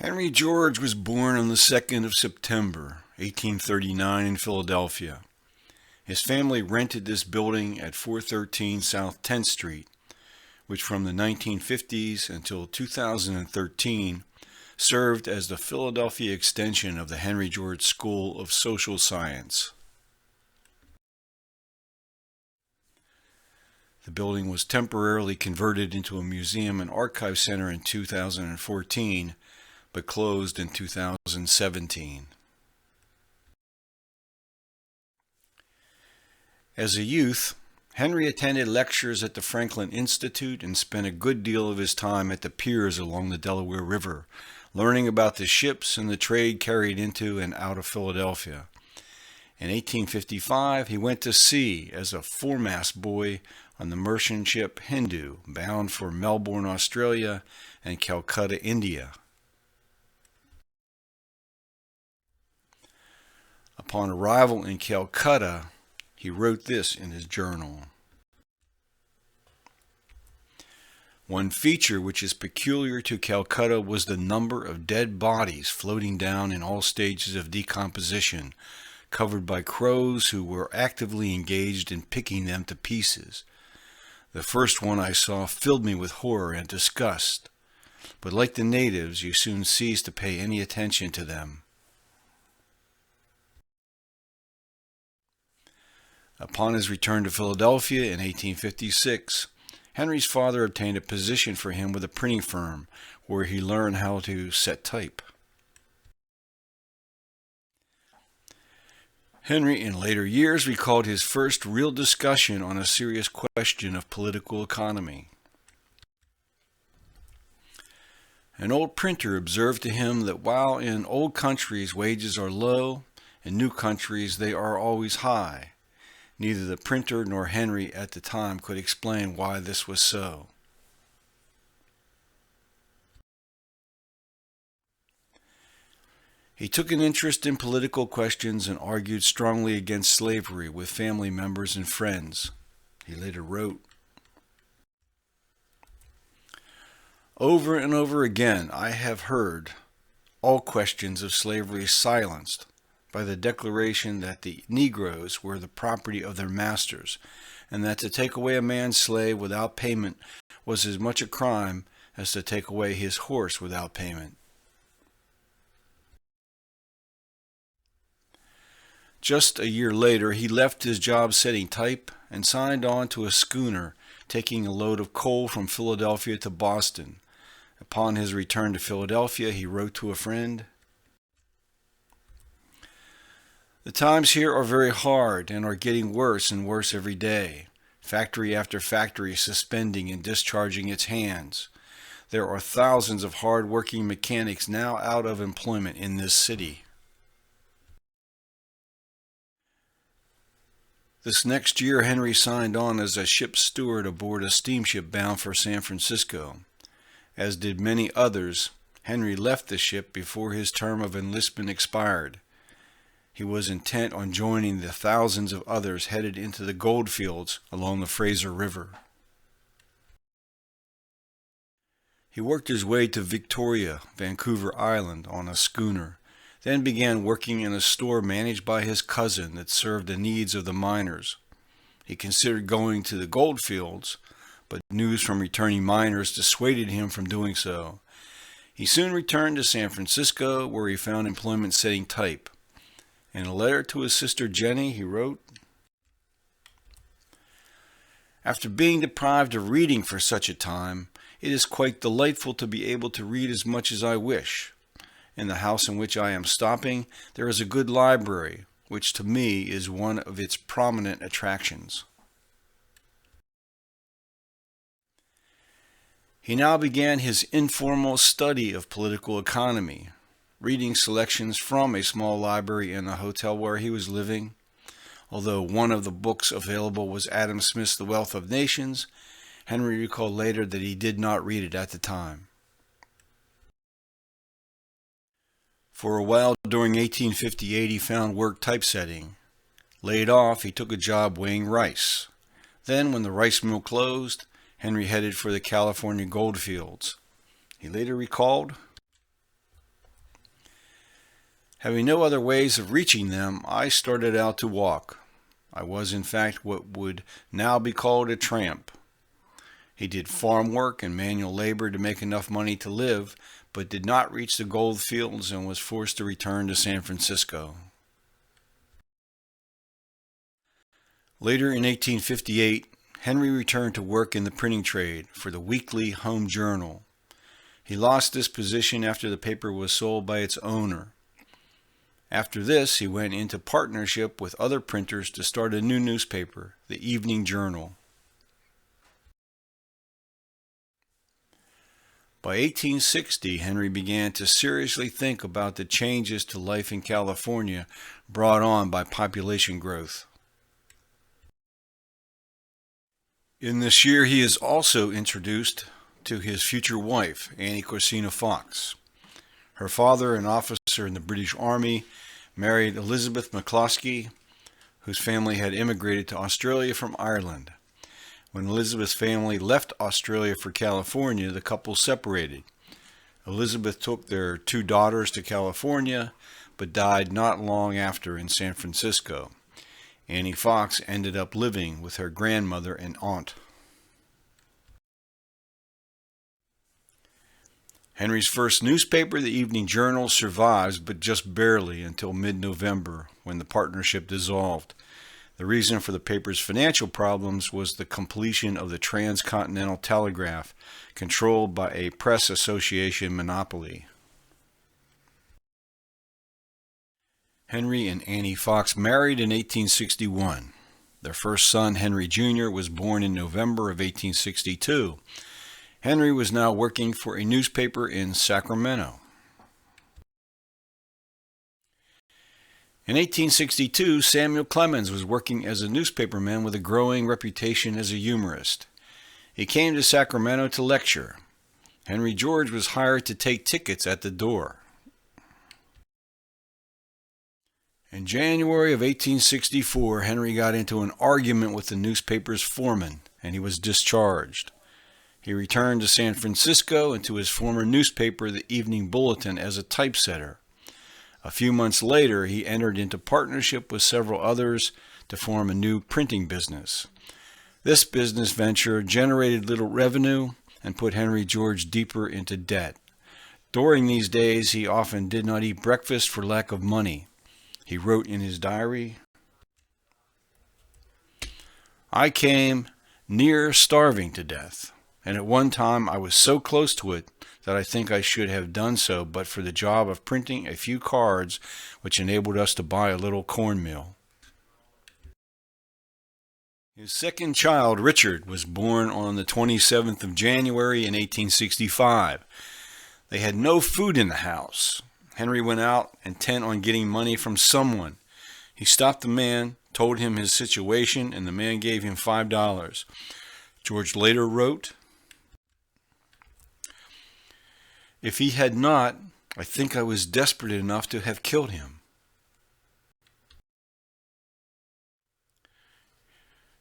Henry George was born on the 2nd of September, 1839 in Philadelphia. His family rented this building at 413 South 10th Street, which from the 1950s until 2013 served as the Philadelphia extension of the Henry George School of Social Science. The building was temporarily converted into a museum and archive center in 2014, but closed in 2017. As a youth, Henry attended lectures at the Franklin Institute and spent a good deal of his time at the piers along the Delaware River, learning about the ships and the trade carried into and out of Philadelphia. In 1855, he went to sea as a foremast boy on the merchant ship Hindu, bound for Melbourne, Australia, and Calcutta, India. Upon arrival in Calcutta, he wrote this in his journal. One feature which is peculiar to Calcutta was the number of dead bodies floating down in all stages of decomposition, covered by crows who were actively engaged in picking them to pieces. The first one I saw filled me with horror and disgust, but like the natives, you soon cease to pay any attention to them. Upon his return to Philadelphia in 1856, Henry's father obtained a position for him with a printing firm, where he learned how to set type. Henry, in later years, recalled his first real discussion on a serious question of political economy. An old printer observed to him that while in old countries wages are low, in new countries they are always high. Neither the printer nor Henry at the time could explain why this was so. He took an interest in political questions and argued strongly against slavery with family members and friends. He later wrote, "Over and over again I have heard all questions of slavery silenced by the declaration that the Negroes were the property of their masters, and that to take away a man's slave without payment was as much a crime as to take away his horse without payment." Just a year later, he left his job setting type and signed on to a schooner taking a load of coal from Philadelphia to Boston. Upon his return to Philadelphia, he wrote to a friend, "The times here are very hard and are getting worse and worse every day. Factory after factory is suspending and discharging its hands. There are thousands of hard-working mechanics now out of employment in this city." This next year, Henry signed on as a ship's steward aboard a steamship bound for San Francisco. As did many others, Henry left the ship before his term of enlistment expired. He was intent on joining the thousands of others headed into the gold fields along the Fraser River. He worked his way to Victoria, Vancouver Island, on a schooner, then began working in a store managed by his cousin that served the needs of the miners. He considered going to the gold fields, but news from returning miners dissuaded him from doing so. He soon returned to San Francisco, where he found employment setting type. In a letter to his sister Jenny, he wrote, "After being deprived of reading for such a time, it is quite delightful to be able to read as much as I wish. In the house in which I am stopping, there is a good library, which to me is one of its prominent attractions." He now began his informal study of political economy, reading selections from a small library in the hotel where he was living. Although one of the books available was Adam Smith's The Wealth of Nations, Henry recalled later that he did not read it at the time. For a while during 1858, he found work typesetting. Laid off, he took a job weighing rice. Then, when the rice mill closed, Henry headed for the California gold fields. He later recalled, Having no other ways of reaching them, I started out to walk. I was in fact what would now be called a tramp. He did farm work and manual labor to make enough money to live, but did not reach the gold fields and was forced to return to San Francisco. Later in 1858, Henry returned to work in the printing trade for the Weekly Home Journal. He lost this position after the paper was sold by its owner. After this, he went into partnership with other printers to start a new newspaper, the Evening Journal. By 1860, Henry began to seriously think about the changes to life in California brought on by population growth. In this year, he is also introduced to his future wife, Annie Corsina Fox. Her father, an officer in the British Army, married Elizabeth McCloskey, whose family had immigrated to Australia from Ireland. When Elizabeth's family left Australia for California, the couple separated. Elizabeth took their 2 daughters to California, but died not long after in San Francisco. Annie Fox ended up living with her grandmother and aunt. Henry's first newspaper, the Evening Journal, survives, but just barely until mid-November, when the partnership dissolved. The reason for the paper's financial problems was the completion of the transcontinental telegraph, controlled by a press association monopoly. Henry and Annie Fox married in 1861. Their first son, Henry Jr., was born in November of 1862. Henry was now working for a newspaper in Sacramento. In 1862, Samuel Clemens was working as a newspaperman with a growing reputation as a humorist. He came to Sacramento to lecture. Henry George was hired to take tickets at the door. In January of 1864, Henry got into an argument with the newspaper's foreman, and he was discharged. He returned to San Francisco and to his former newspaper, the Evening Bulletin, as a typesetter. A few months later, he entered into partnership with several others to form a new printing business. This business venture generated little revenue and put Henry George deeper into debt. During these days, he often did not eat breakfast for lack of money. He wrote in his diary, "I came near starving to death, and at one time I was so close to it that I think I should have done so but for the job of printing a few cards which enabled us to buy a little cornmeal." His second child, Richard, was born on the 27th of January in 1865. They had no food in the house. Henry went out, intent on getting money from someone. He stopped the man, told him his situation, and the man gave him $5. George later wrote, "If he had not, I think I was desperate enough to have killed him."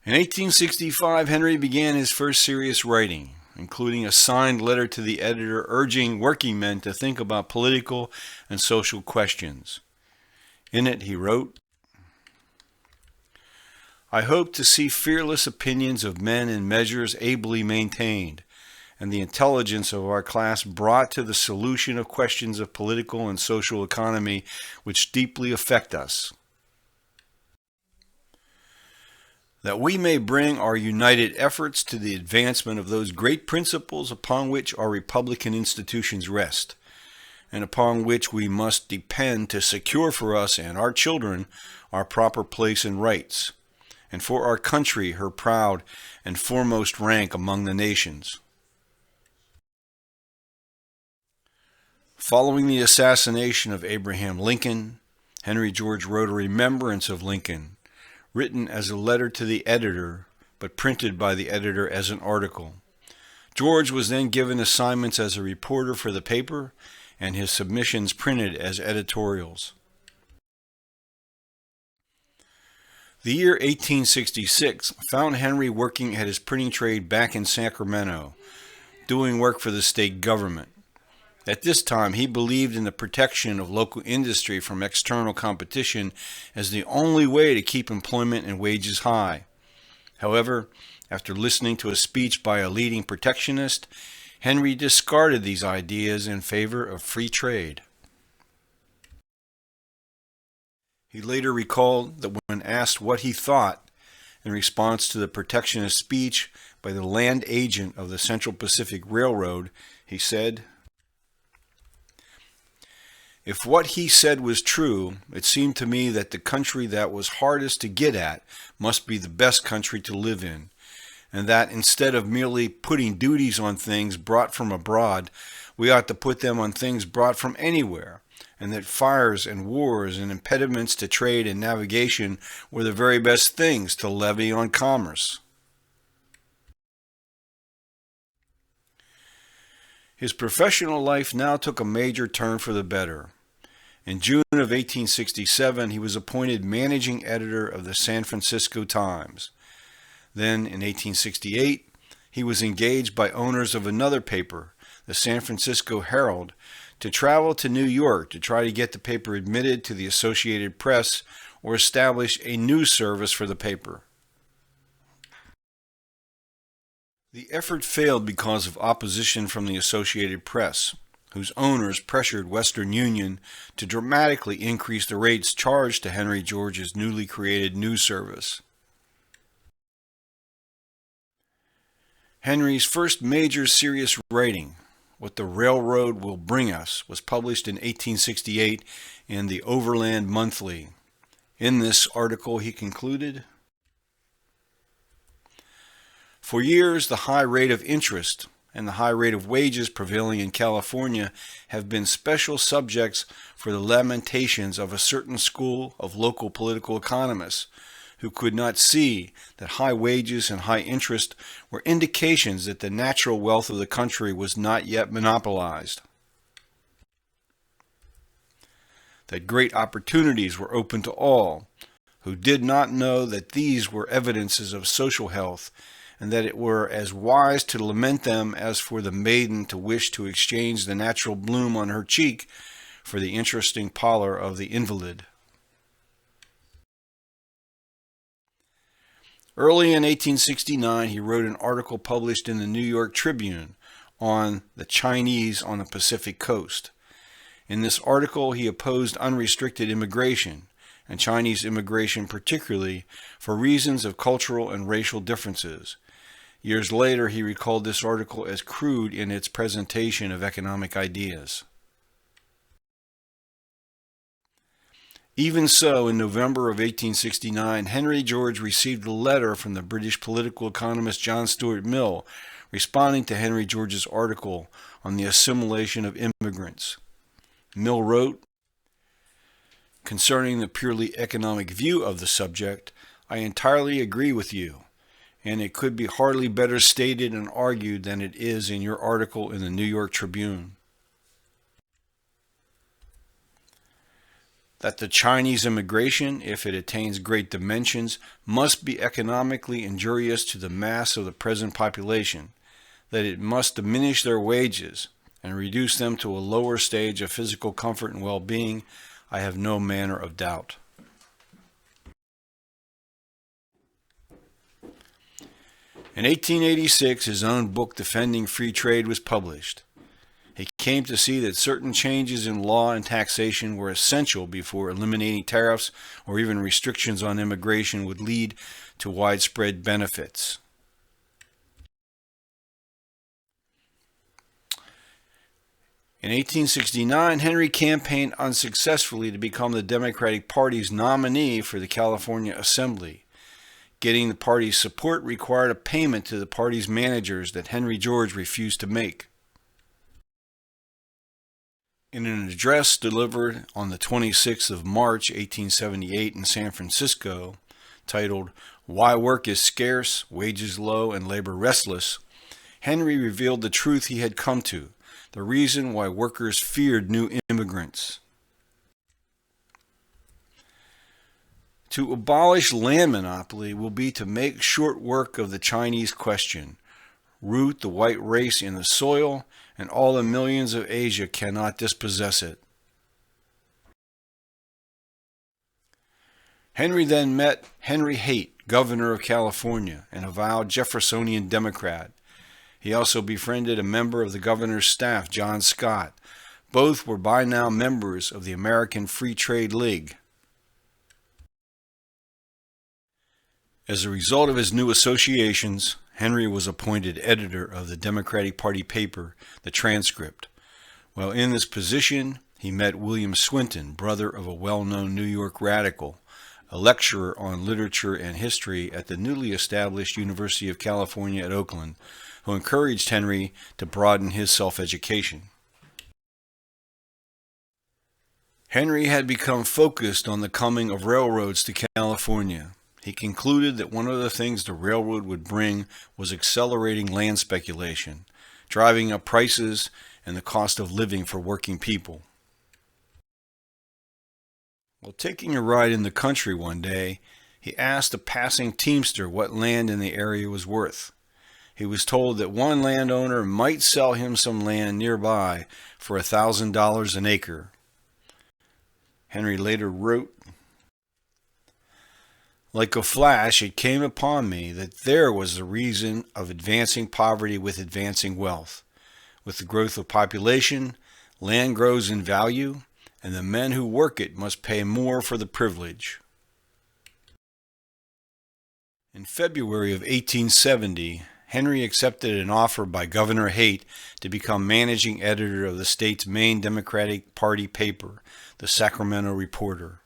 In 1865, Henry began his first serious writing, including a signed letter to the editor urging working men to think about political and social questions. In it, he wrote, "I hope to see fearless opinions of men and measures ably maintained, and the intelligence of our class brought to the solution of questions of political and social economy which deeply affect us, that we may bring our united efforts to the advancement of those great principles upon which our republican institutions rest, and upon which we must depend to secure for us and our children our proper place and rights, and for our country her proud and foremost rank among the nations." Following the assassination of Abraham Lincoln, Henry George wrote a remembrance of Lincoln, written as a letter to the editor, but printed by the editor as an article. George was then given assignments as a reporter for the paper, and his submissions printed as editorials. The year 1866 found Henry working at his printing trade back in Sacramento, doing work for the state government. At this time, he believed in the protection of local industry from external competition as the only way to keep employment and wages high. However, after listening to a speech by a leading protectionist, Henry discarded these ideas in favor of free trade. He later recalled that when asked what he thought in response to the protectionist speech by the land agent of the Central Pacific Railroad, he said, "If what he said was true, it seemed to me that the country that was hardest to get at must be the best country to live in, and that instead of merely putting duties on things brought from abroad, we ought to put them on things brought from anywhere, and that fires and wars and impediments to trade and navigation were the very best things to levy on commerce." His professional life now took a major turn for the better. In June of 1867, he was appointed managing editor of the San Francisco Times. Then, in 1868, he was engaged by owners of another paper, the San Francisco Herald, to travel to New York to try to get the paper admitted to the Associated Press or establish a news service for the paper. The effort failed because of opposition from the Associated Press, whose owners pressured Western Union to dramatically increase the rates charged to Henry George's newly created news service. Henry's first major serious writing, What the Railroad Will Bring Us, was published in 1868 in the Overland Monthly. In this article, he concluded, "For years, the high rate of interest and the high rate of wages prevailing in California have been special subjects for the lamentations of a certain school of local political economists who could not see that high wages and high interest were indications that the natural wealth of the country was not yet monopolized, that great opportunities were open to all, who did not know that these were evidences of social health, and that it were as wise to lament them as for the maiden to wish to exchange the natural bloom on her cheek for the interesting pallor of the invalid." Early in 1869, he wrote an article published in the New York Tribune on the Chinese on the Pacific Coast. In this article, he opposed unrestricted immigration, and Chinese immigration particularly, for reasons of cultural and racial differences. Years later, he recalled this article as crude in its presentation of economic ideas. Even so, in November of 1869, Henry George received a letter from the British political economist John Stuart Mill, responding to Henry George's article on the assimilation of immigrants. Mill wrote, "Concerning the purely economic view of the subject, I entirely agree with you, and it could be hardly better stated and argued than it is in your article in the New York Tribune. That the Chinese immigration, if it attains great dimensions, must be economically injurious to the mass of the present population, that it must diminish their wages and reduce them to a lower stage of physical comfort and well-being, I have no manner of doubt." In 1886, his own book Defending Free Trade was published. He came to see that certain changes in law and taxation were essential before eliminating tariffs or even restrictions on immigration would lead to widespread benefits. In 1869, Henry campaigned unsuccessfully to become the Democratic Party's nominee for the California Assembly. Getting the party's support required a payment to the party's managers that Henry George refused to make. In an address delivered on the 26th of March, 1878 in San Francisco, titled "Why Work is Scarce, Wages Low, and Labor Restless," Henry revealed the truth he had come to, the reason why workers feared new immigrants. To abolish land monopoly will be to make short work of the Chinese question, root the white race in the soil, and all the millions of Asia cannot dispossess it. Henry then met Henry Haight, governor of California, an avowed Jeffersonian Democrat. He also befriended a member of the governor's staff, John Scott. Both were by now members of the American Free Trade League. As a result of his new associations, Henry was appointed editor of the Democratic Party paper, The Transcript. While in this position, he met William Swinton, brother of a well-known New York radical, a lecturer on literature and history at the newly established University of California at Oakland, who encouraged Henry to broaden his self-education. Henry had become focused on the coming of railroads to California. He concluded that one of the things the railroad would bring was accelerating land speculation, driving up prices and the cost of living for working people. While taking a ride in the country one day, he asked a passing teamster what land in the area was worth. He was told that one landowner might sell him some land nearby for $1,000 an acre. Henry later wrote, "Like a flash, it came upon me that there was the reason of advancing poverty with advancing wealth. With the growth of population, land grows in value, and the men who work it must pay more for the privilege." In February of 1870, Henry accepted an offer by Governor Haight to become managing editor of the state's main Democratic Party paper, the Sacramento Reporter.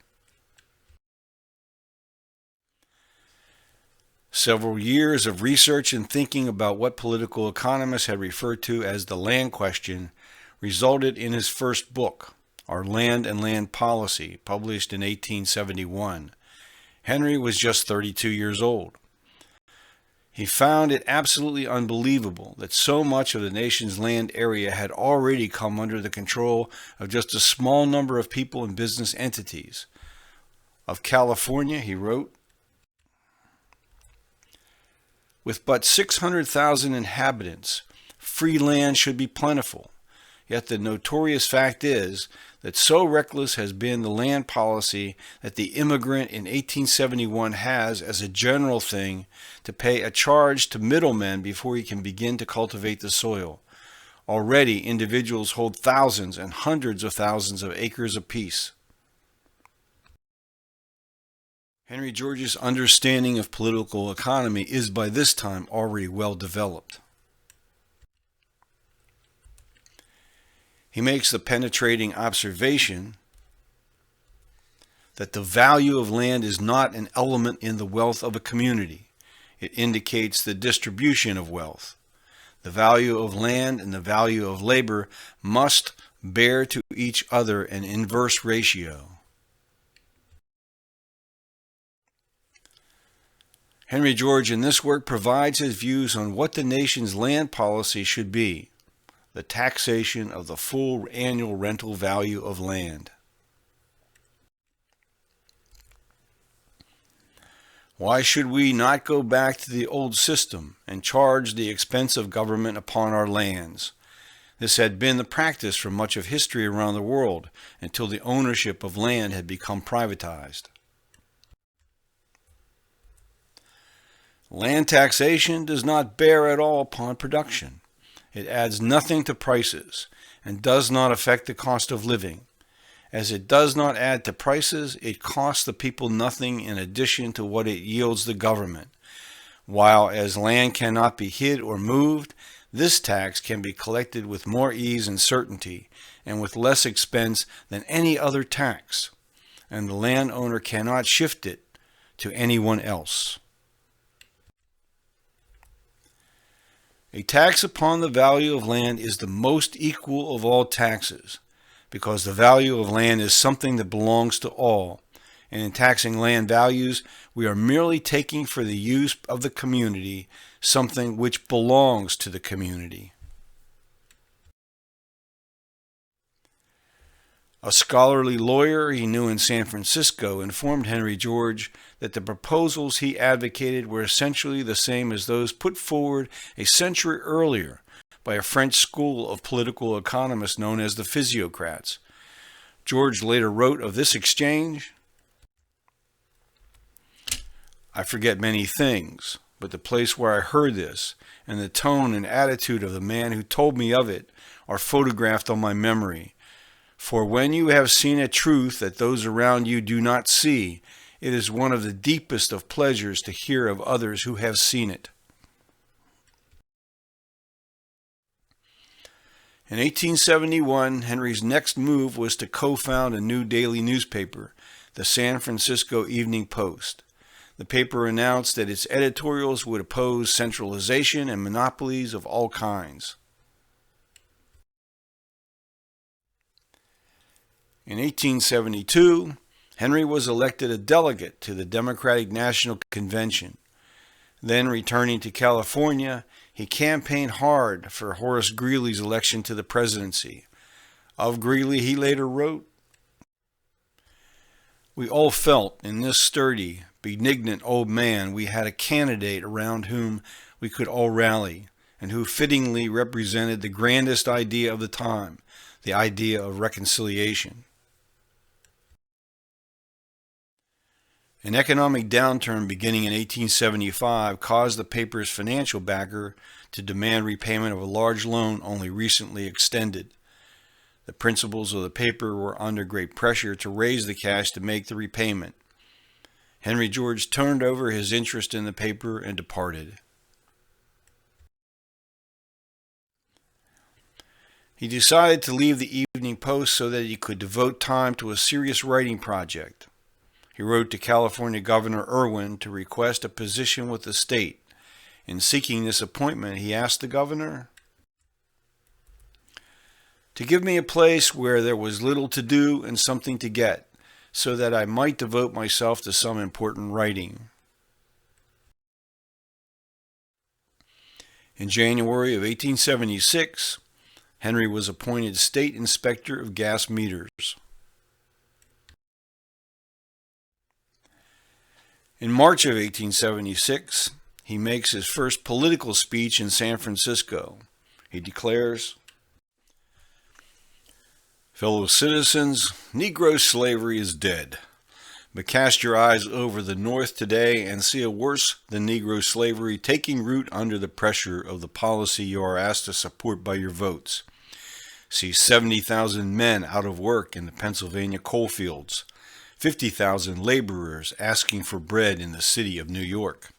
Several years of research and thinking about what political economists had referred to as the land question resulted in his first book, Our Land and Land Policy, published in 1871. Henry was just 32 years old. He found it absolutely unbelievable that so much of the nation's land area had already come under the control of just a small number of people and business entities. Of California, he wrote, "With but 600,000 inhabitants, free land should be plentiful. Yet the notorious fact is that so reckless has been the land policy that the immigrant in 1871 has, as a general thing, to pay a charge to middlemen before he can begin to cultivate the soil. Already individuals hold thousands and hundreds of thousands of acres apiece." Henry George's understanding of political economy is by this time already well developed. He makes the penetrating observation that the value of land is not an element in the wealth of a community. It indicates the distribution of wealth. The value of land and the value of labor must bear to each other an inverse ratio. Henry George in this work provides his views on what the nation's land policy should be, the taxation of the full annual rental value of land. Why should we not go back to the old system and charge the expense of government upon our lands? This had been the practice for much of history around the world until the ownership of land had become privatized. Land taxation does not bear at all upon production. It adds nothing to prices and does not affect the cost of living. As it does not add to prices, it costs the people nothing in addition to what it yields the government. While as land cannot be hid or moved, this tax can be collected with more ease and certainty and with less expense than any other tax, and the landowner cannot shift it to anyone else. A tax upon the value of land is the most equal of all taxes, because the value of land is something that belongs to all, and in taxing land values, we are merely taking for the use of the community something which belongs to the community. A scholarly lawyer he knew in San Francisco informed Henry George that the proposals he advocated were essentially the same as those put forward a century earlier by a French school of political economists known as the physiocrats. George later wrote of this exchange, "I forget many things, but the place where I heard this, and the tone and attitude of the man who told me of it, are photographed on my memory. For when you have seen a truth that those around you do not see, it is one of the deepest of pleasures to hear of others who have seen it." In 1871, Henry's next move was to co-found a new daily newspaper, the San Francisco Evening Post. The paper announced that its editorials would oppose centralization and monopolies of all kinds. In 1872, Henry was elected a delegate to the Democratic National Convention. Then, returning to California, he campaigned hard for Horace Greeley's election to the presidency. Of Greeley, he later wrote, "We all felt in this sturdy, benignant old man we had a candidate around whom we could all rally, and who fittingly represented the grandest idea of the time, the idea of reconciliation." An economic downturn beginning in 1875 caused the paper's financial backer to demand repayment of a large loan only recently extended. The principals of the paper were under great pressure to raise the cash to make the repayment. Henry George turned over his interest in the paper and departed. He decided to leave the Evening Post so that he could devote time to a serious writing project. He wrote to California Governor Irwin to request a position with the state. In seeking this appointment, he asked the governor to give me a place where there was little to do and something to get, so that I might devote myself to some important writing. In January of 1876, Henry was appointed State Inspector of Gas Meters. In March of 1876, he makes his first political speech in San Francisco. He declares, "Fellow citizens, Negro slavery is dead. But cast your eyes over the North today and see a worse than Negro slavery taking root under the pressure of the policy you are asked to support by your votes. See 70,000 men out of work in the Pennsylvania coal fields, 50,000 laborers asking for bread in the city of New York."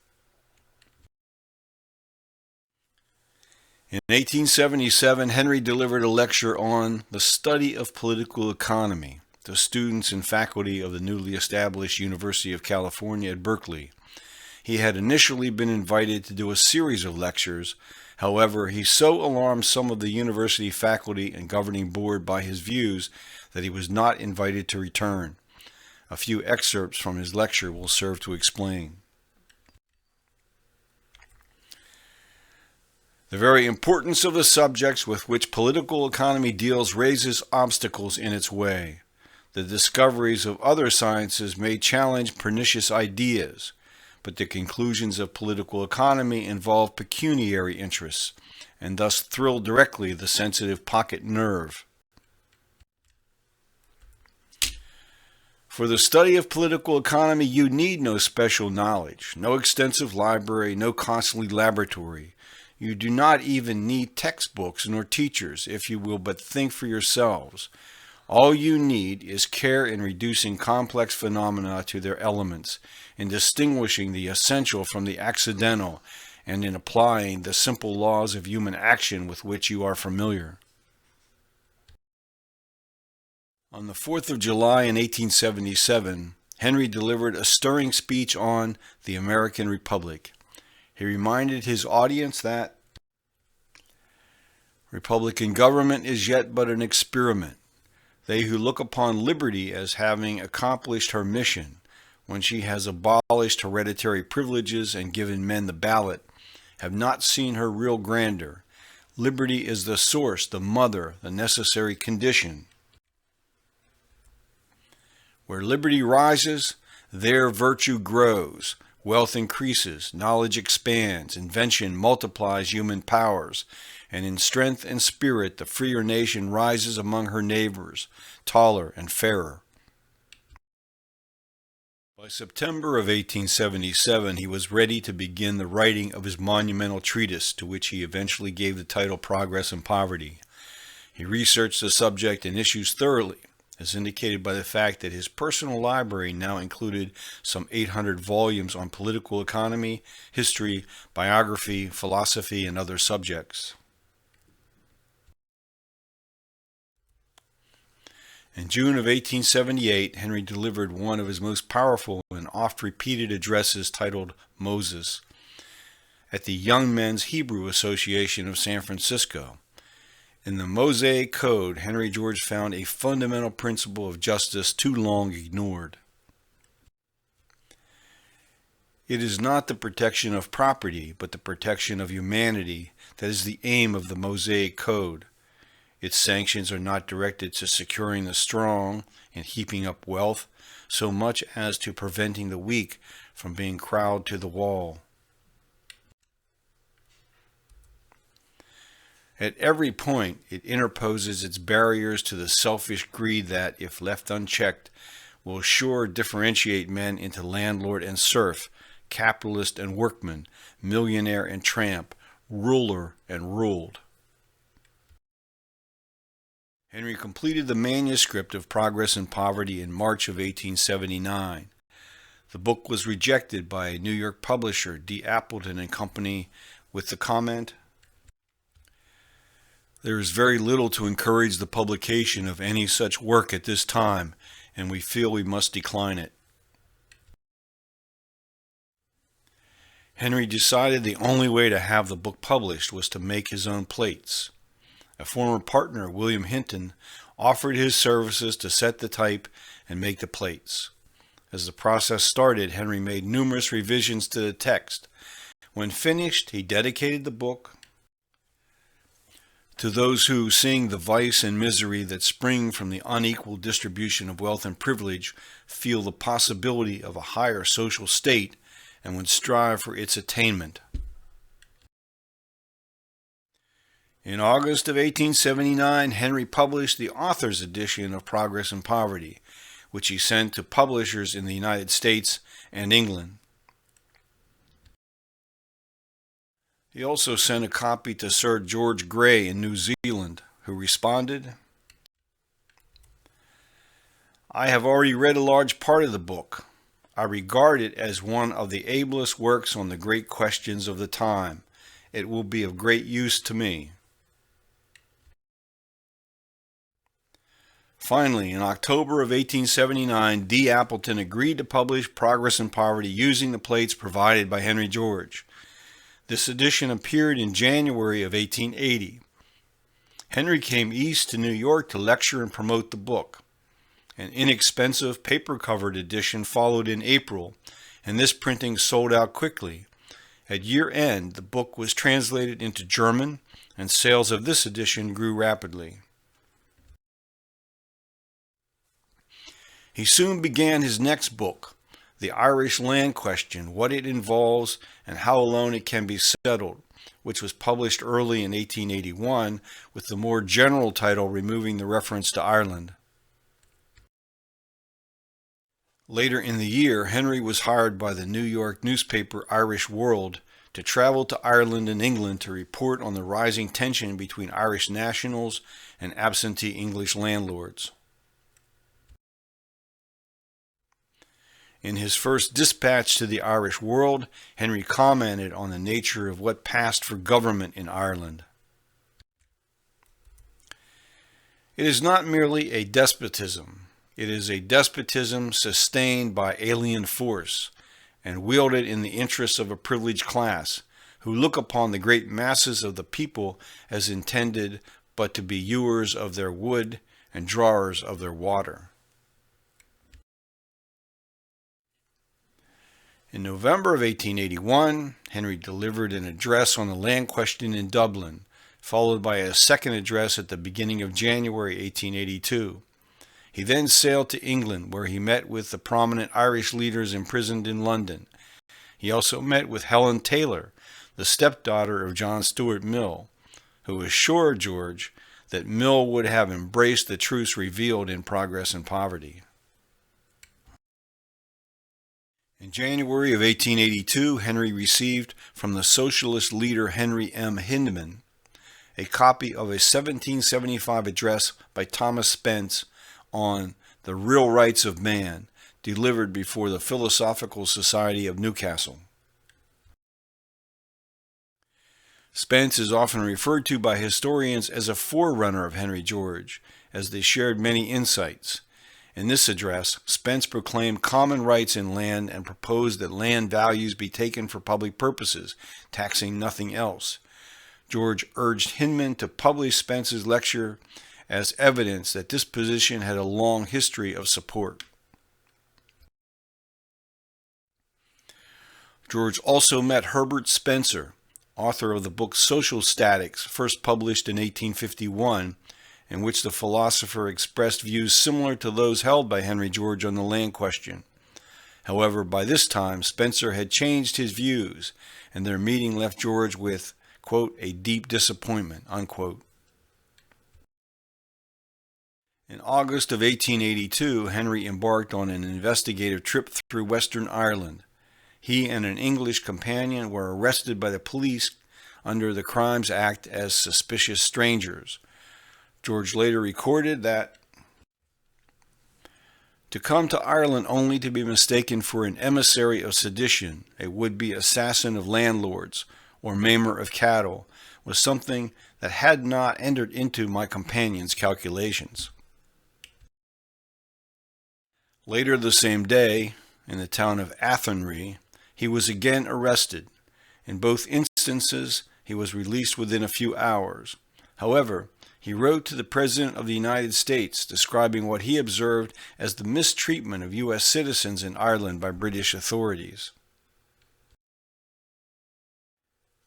In 1877, Henry delivered a lecture on the study of political economy to students and faculty of the newly established University of California at Berkeley. He had initially been invited to do a series of lectures. However, he so alarmed some of the university faculty and governing board by his views that he was not invited to return. A few excerpts from his lecture will serve to explain. The very importance of the subjects with which political economy deals raises obstacles in its way. The discoveries of other sciences may challenge pernicious ideas, but the conclusions of political economy involve pecuniary interests, and thus thrill directly the sensitive pocket nerve. For the study of political economy, you need no special knowledge, no extensive library, no costly laboratory. You do not even need textbooks nor teachers, if you will but think for yourselves. All you need is care in reducing complex phenomena to their elements, in distinguishing the essential from the accidental, and in applying the simple laws of human action with which you are familiar. On the 4th of July in 1877, Henry delivered a stirring speech on the American Republic. He reminded his audience that Republican government is yet but an experiment. They who look upon liberty as having accomplished her mission, when she has abolished hereditary privileges and given men the ballot, have not seen her real grandeur. Liberty is the source, the mother, the necessary condition. Where liberty rises, there virtue grows, wealth increases, knowledge expands, invention multiplies human powers, and in strength and spirit the freer nation rises among her neighbors, taller and fairer. By September of 1877, he was ready to begin the writing of his monumental treatise, to which he eventually gave the title Progress and Poverty. He researched the subject and issues thoroughly, as indicated by the fact that his personal library now included some 800 volumes on political economy, history, biography, philosophy, and other subjects. In June of 1878, Henry delivered one of his most powerful and oft-repeated addresses titled Moses at the Young Men's Hebrew Association of San Francisco. In the Mosaic Code, Henry George found a fundamental principle of justice too long ignored. It is not the protection of property, but the protection of humanity that is the aim of the Mosaic Code. Its sanctions are not directed to securing the strong and heaping up wealth, so much as to preventing the weak from being crowded to the wall. At every point, it interposes its barriers to the selfish greed that, if left unchecked, will sure differentiate men into landlord and serf, capitalist and workman, millionaire and tramp, ruler and ruled. Henry completed the manuscript of Progress and Poverty in March of 1879. The book was rejected by a New York publisher, D. Appleton and Company, with the comment, "There is very little to encourage the publication of any such work at this time, and we feel we must decline it." Henry decided the only way to have the book published was to make his own plates. A former partner, William Hinton, offered his services to set the type and make the plates. As the process started, Henry made numerous revisions to the text. When finished, he dedicated the book to those who, seeing the vice and misery that spring from the unequal distribution of wealth and privilege, feel the possibility of a higher social state and would strive for its attainment. In August of 1879, Henry published the author's edition of Progress and Poverty, which he sent to publishers in the United States and England. He also sent a copy to Sir George Grey in New Zealand, who responded, "I have already read a large part of the book. I regard it as one of the ablest works on the great questions of the time. It will be of great use to me." Finally, in October of 1879, D. Appleton agreed to publish Progress and Poverty using the plates provided by Henry George. This edition appeared in January of 1880. Henry came east to New York to lecture and promote the book. An inexpensive paper-covered edition followed in April, and this printing sold out quickly. At year-end, the book was translated into German, and sales of this edition grew rapidly. He soon began his next book, The Irish Land Question, What It Involves and How Alone It Can Be Settled, which was published early in 1881 with the more general title removing the reference to Ireland. Later in the year, Henry was hired by the New York newspaper Irish World to travel to Ireland and England to report on the rising tension between Irish nationals and absentee English landlords. In his first dispatch to the Irish World, Henry commented on the nature of what passed for government in Ireland. It is not merely a despotism. It is a despotism sustained by alien force and wielded in the interests of a privileged class who look upon the great masses of the people as intended but to be hewers of their wood and drawers of their water. In November of 1881, Henry delivered an address on the land question in Dublin, followed by a second address at the beginning of January 1882. He then sailed to England, where he met with the prominent Irish leaders imprisoned in London. He also met with Helen Taylor, the stepdaughter of John Stuart Mill, who assured George that Mill would have embraced the truths revealed in Progress and Poverty. In January of 1882, Henry received from the socialist leader Henry M. Hyndman a copy of a 1775 address by Thomas Spence on the real rights of man, delivered before the Philosophical Society of Newcastle. Spence is often referred to by historians as a forerunner of Henry George, as they shared many insights. In this address, Spence proclaimed common rights in land and proposed that land values be taken for public purposes, taxing nothing else. George urged Hyndman to publish Spence's lecture as evidence that this position had a long history of support. George also met Herbert Spencer, author of the book Social Statics, first published in 1851, in which the philosopher expressed views similar to those held by Henry George on the land question. However, by this time, Spencer had changed his views, and their meeting left George with, quote, a deep disappointment, unquote. In August of 1882, Henry embarked on an investigative trip through Western Ireland. He and an English companion were arrested by the police under the Crimes Act as suspicious strangers. George later recorded that to come to Ireland only to be mistaken for an emissary of sedition, a would-be assassin of landlords, or maimer of cattle, was something that had not entered into my companion's calculations. Later the same day, in the town of Athenry, he was again arrested. In both instances, he was released within a few hours. However, he wrote to the President of the United States describing what he observed as the mistreatment of U.S. citizens in Ireland by British authorities.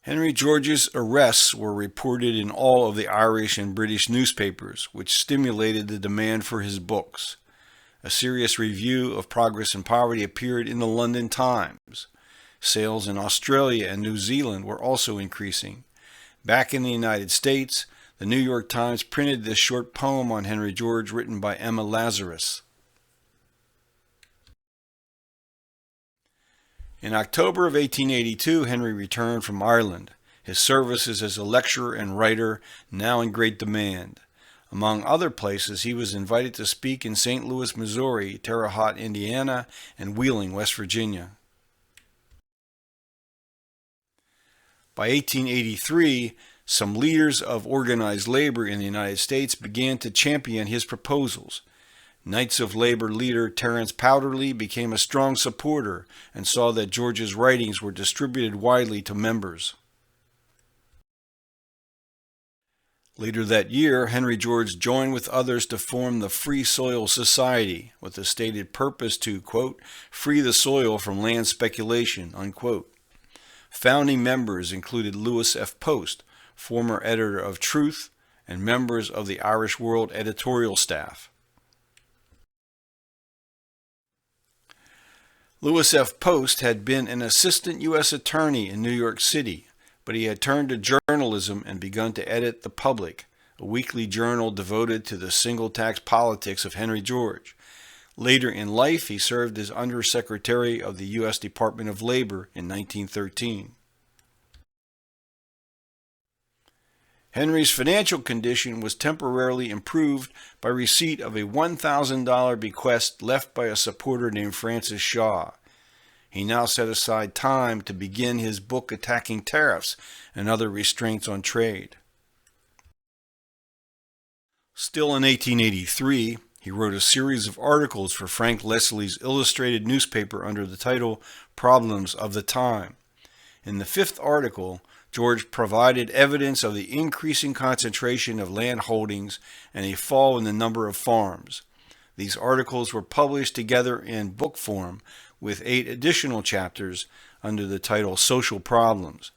Henry George's arrests were reported in all of the Irish and British newspapers, which stimulated the demand for his books. A serious review of Progress and Poverty appeared in the London Times. Sales in Australia and New Zealand were also increasing. Back in the United States, the New York Times printed this short poem on Henry George written by Emma Lazarus. In October of 1882, Henry returned from Ireland, his services as a lecturer and writer now in great demand. Among other places, he was invited to speak in St. Louis, Missouri, Terre Haute, Indiana, and Wheeling, West Virginia. By 1883, some leaders of organized labor in the United States began to champion his proposals. Knights of Labor leader Terence Powderly became a strong supporter and saw that George's writings were distributed widely to members. Later that year, Henry George joined with others to form the Free Soil Society with the stated purpose to, quote, free the soil from land speculation, unquote. Founding members included Lewis F. Post, former editor of Truth, and members of the Irish World editorial staff. Lewis F. Post had been an assistant U.S. attorney in New York City, but he had turned to journalism and begun to edit The Public, a weekly journal devoted to the single-tax politics of Henry George. Later in life, he served as Undersecretary of the U.S. Department of Labor in 1913. Henry's financial condition was temporarily improved by receipt of a $1,000 bequest left by a supporter named Francis Shaw. He now set aside time to begin his book attacking tariffs and other restraints on trade. Still in 1883, he wrote a series of articles for Frank Leslie's illustrated newspaper under the title Problems of the Time. In the fifth article, George provided evidence of the increasing concentration of land holdings and a fall in the number of farms. These articles were published together in book form with 8 additional chapters under the title Social Problems.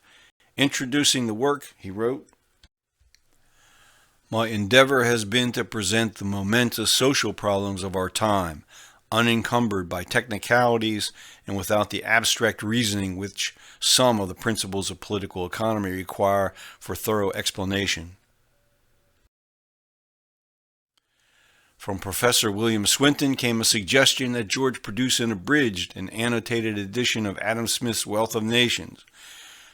Introducing the work, he wrote, "My endeavor has been to present the momentous social problems of our time. unencumbered by technicalities and without the abstract reasoning which some of the principles of political economy require for thorough explanation. From Professor William Swinton came a suggestion that George produce an abridged and annotated edition of Adam Smith's Wealth of Nations.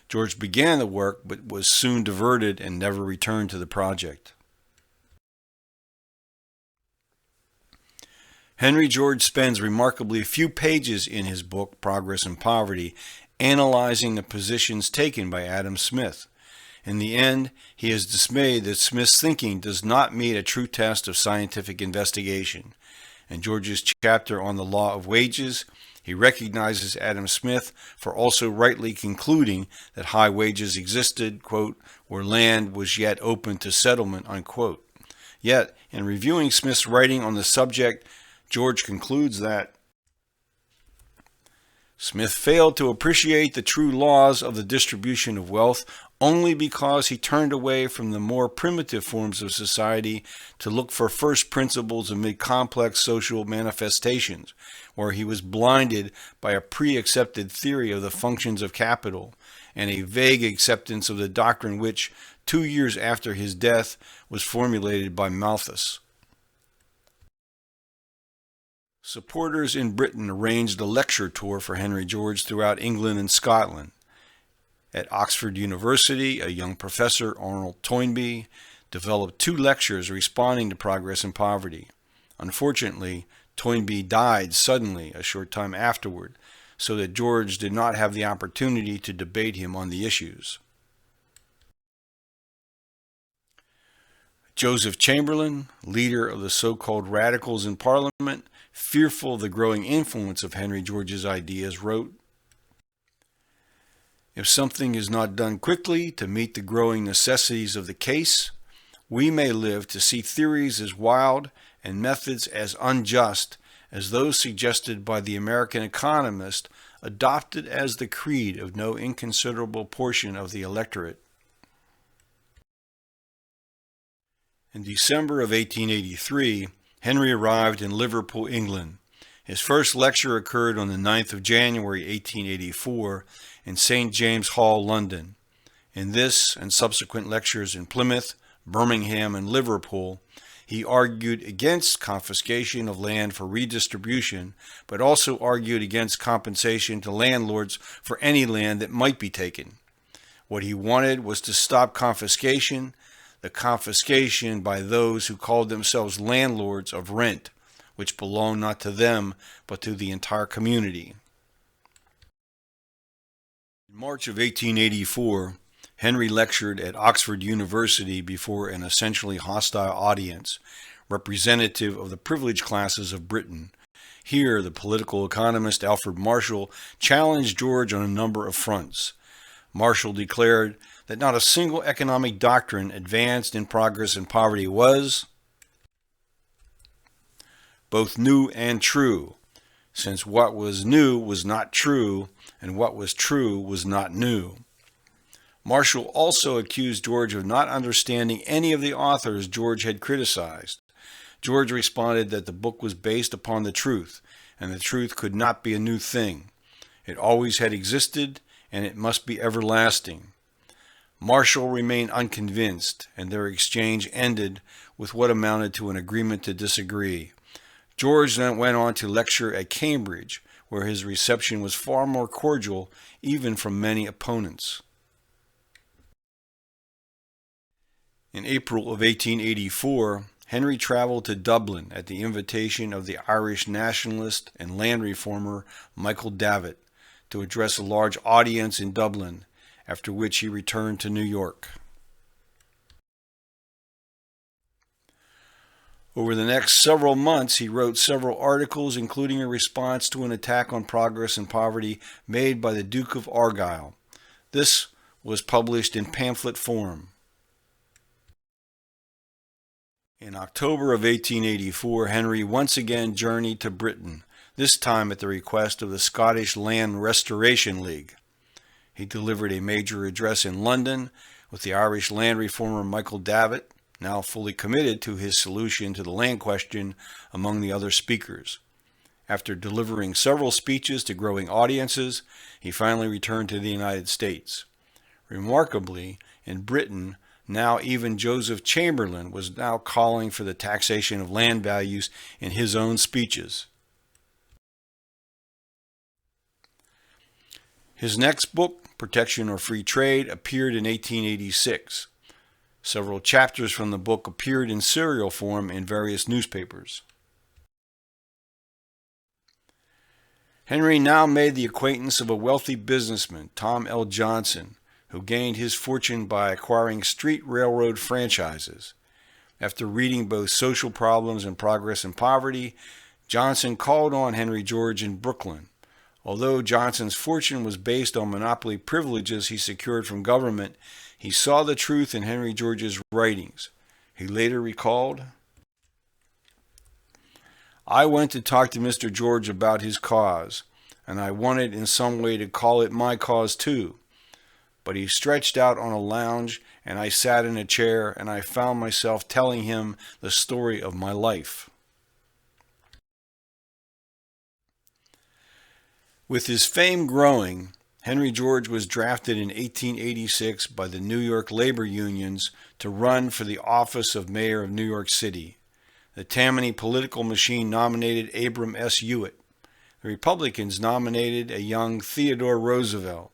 George began the work but was soon diverted and never returned to the project. Henry George spends remarkably few pages in his book, Progress and Poverty, analyzing the positions taken by Adam Smith. In the end, he is dismayed that Smith's thinking does not meet a true test of scientific investigation. In George's chapter on the law of wages, he recognizes Adam Smith for also rightly concluding that high wages existed, quote, where land was yet open to settlement, unquote. Yet, in reviewing Smith's writing on the subject, George concludes that Smith failed to appreciate the true laws of the distribution of wealth only because he turned away from the more primitive forms of society to look for first principles amid complex social manifestations, where he was blinded by a pre-accepted theory of the functions of capital and a vague acceptance of the doctrine which, 2 years after his death, was formulated by Malthus. Supporters in Britain arranged a lecture tour for Henry George throughout England and Scotland. At Oxford University, a young professor, Arnold Toynbee, developed 2 lectures responding to Progress and Poverty. Unfortunately, Toynbee died suddenly a short time afterward, so that George did not have the opportunity to debate him on the issues. Joseph Chamberlain, leader of the so-called radicals in Parliament, fearful of the growing influence of Henry George's ideas, wrote, "If something is not done quickly to meet the growing necessities of the case, we may live to see theories as wild and methods as unjust as those suggested by the American economist, adopted as the creed of no inconsiderable portion of the electorate." In December of 1883, Henry arrived in Liverpool, England. His first lecture occurred on the 9th of January, 1884, in St. James Hall, London. In this and subsequent lectures in Plymouth, Birmingham, and Liverpool, he argued against confiscation of land for redistribution, but also argued against compensation to landlords for any land that might be taken. What he wanted was to stop confiscation, the confiscation by those who called themselves landlords of rent, which belonged not to them, but to the entire community. In March of 1884, Henry lectured at Oxford University before an essentially hostile audience, representative of the privileged classes of Britain. Here, the political economist Alfred Marshall challenged George on a number of fronts. Marshall declared that not a single economic doctrine advanced in Progress and Poverty was both new and true, since what was new was not true, and what was true was not new. Marshall also accused George of not understanding any of the authors George had criticized. George responded that the book was based upon the truth, and the truth could not be a new thing. It always had existed, and it must be everlasting. Marshall remained unconvinced, and their exchange ended with what amounted to an agreement to disagree. George then went on to lecture at Cambridge, where his reception was far more cordial, even from many opponents. In April of 1884, Henry traveled to Dublin at the invitation of the Irish nationalist and land reformer Michael Davitt to address a large audience in Dublin, after which he returned to New York. Over the next several months, he wrote several articles, including a response to an attack on Progress and Poverty made by the Duke of Argyll. This was published in pamphlet form. In October of 1884, Henry once again journeyed to Britain, this time at the request of the Scottish Land Restoration League. He delivered a major address in London with the Irish land reformer Michael Davitt, now fully committed to his solution to the land question, among the other speakers. After delivering several speeches to growing audiences, he finally returned to the United States. Remarkably, in Britain, now even Joseph Chamberlain was now calling for the taxation of land values in his own speeches. His next book, Protection or Free Trade, appeared in 1886. Several chapters from the book appeared in serial form in various newspapers. Henry now made the acquaintance of a wealthy businessman, Tom L. Johnson, who gained his fortune by acquiring street railroad franchises. After reading both Social Problems and Progress and Poverty, Johnson called on Henry George in Brooklyn. Although Johnson's fortune was based on monopoly privileges he secured from government, he saw the truth in Henry George's writings. He later recalled, "I went to talk to Mr. George about his cause, and I wanted in some way to call it my cause too. But he stretched out on a lounge, and I sat in a chair, and I found myself telling him the story of my life." With his fame growing, Henry George was drafted in 1886 by the New York labor unions to run for the office of mayor of New York City. The Tammany political machine nominated Abram S. Hewitt. The Republicans nominated a young Theodore Roosevelt.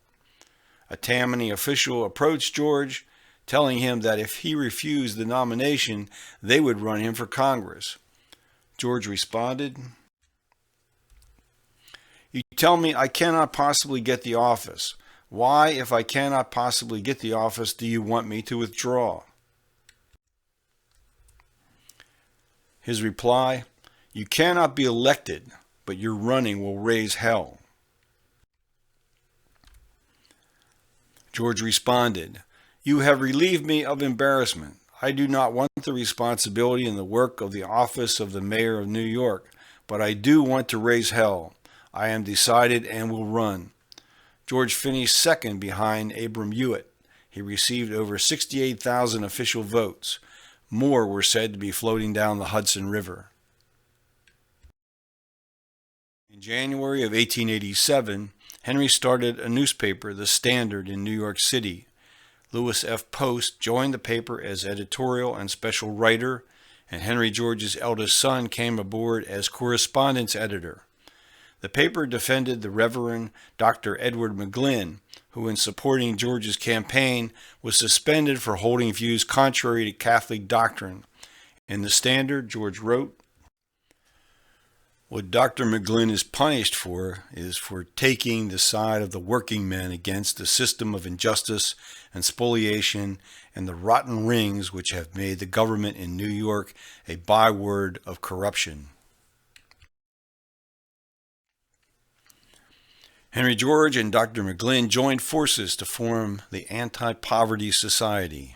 A Tammany official approached George, telling him that if he refused the nomination, they would run him for Congress. George responded, "You tell me I cannot possibly get the office. Why, if I cannot possibly get the office, do you want me to withdraw?" His reply, "You cannot be elected, but your running will raise hell." George responded, "You have relieved me of embarrassment. I do not want the responsibility and the work of the office of the mayor of New York, but I do want to raise hell. I am decided and will run." George finished second behind Abram Hewitt. He received over 68,000 official votes. More were said to be floating down the Hudson River. In January of 1887, Henry started a newspaper, The Standard, in New York City. Lewis F. Post joined the paper as editorial and special writer, and Henry George's eldest son came aboard as correspondence editor. The paper defended the Reverend Dr. Edward McGlynn, who in supporting George's campaign was suspended for holding views contrary to Catholic doctrine. In The Standard, George wrote, "What Dr. McGlynn is punished for is for taking the side of the working men against the system of injustice and spoliation and the rotten rings which have made the government in New York a byword of corruption." Henry George and Dr. McGlynn joined forces to form the Anti-Poverty Society.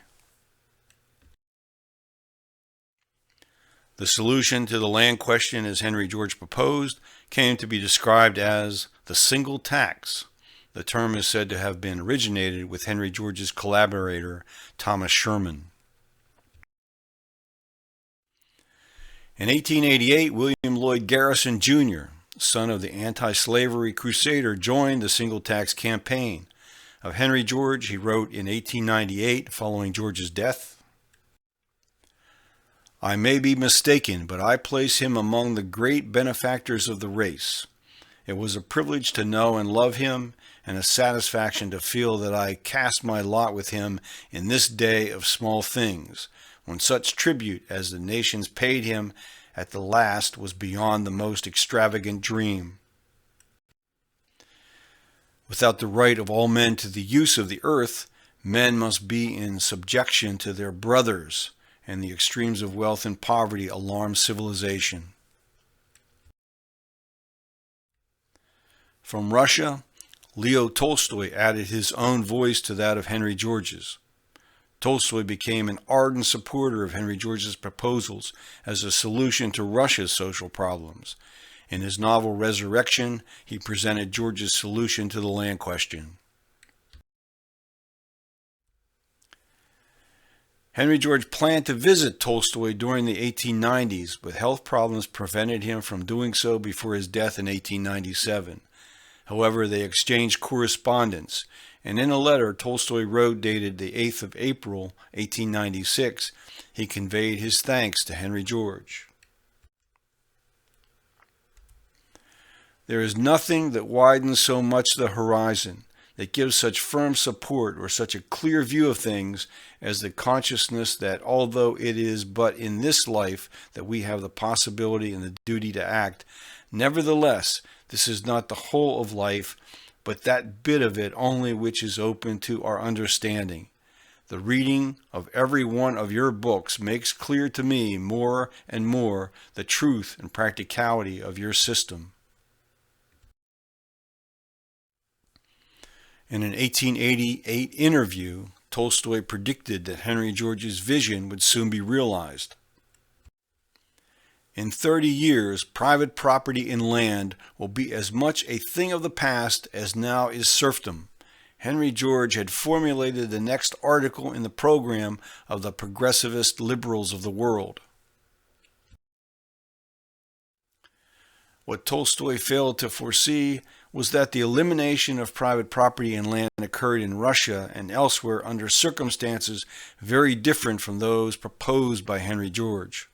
The solution to the land question, as Henry George proposed, came to be described as the single tax. The term is said to have been originated with Henry George's collaborator, Thomas Sherman. In 1888, William Lloyd Garrison, Jr., son of the anti-slavery crusader, joined the single tax campaign. Of Henry George, he wrote in 1898, following George's death, "I may be mistaken, but I place him among the great benefactors of the race. It was a privilege to know and love him, and a satisfaction to feel that I cast my lot with him in this day of small things, when such tribute as the nations paid him at the last was beyond the most extravagant dream. Without the right of all men to the use of the earth, men must be in subjection to their brothers, and the extremes of wealth and poverty alarm civilization." From Russia, Leo Tolstoy added his own voice to that of Henry George's. Tolstoy became an ardent supporter of Henry George's proposals as a solution to Russia's social problems. In his novel Resurrection, he presented George's solution to the land question. Henry George planned to visit Tolstoy during the 1890s, but health problems prevented him from doing so before his death in 1897. However, they exchanged correspondence, and in a letter Tolstoy wrote dated the 8th of April, 1896, he conveyed his thanks to Henry George. There is nothing that widens so much the horizon, that gives such firm support or such a clear view of things as the consciousness that although it is but in this life that we have the possibility and the duty to act, nevertheless this is not the whole of life, but that bit of it only which is open to our understanding. The reading of every one of your books makes clear to me more and more the truth and practicality of your system. In an 1888 interview, Tolstoy predicted that Henry George's vision would soon be realized. In 30 years, private property in land will be as much a thing of the past as now is serfdom. Henry George had formulated the next article in the program of the progressivist liberals of the world. What Tolstoy failed to foresee was that the elimination of private property in land occurred in Russia and elsewhere under circumstances very different from those proposed by Henry George.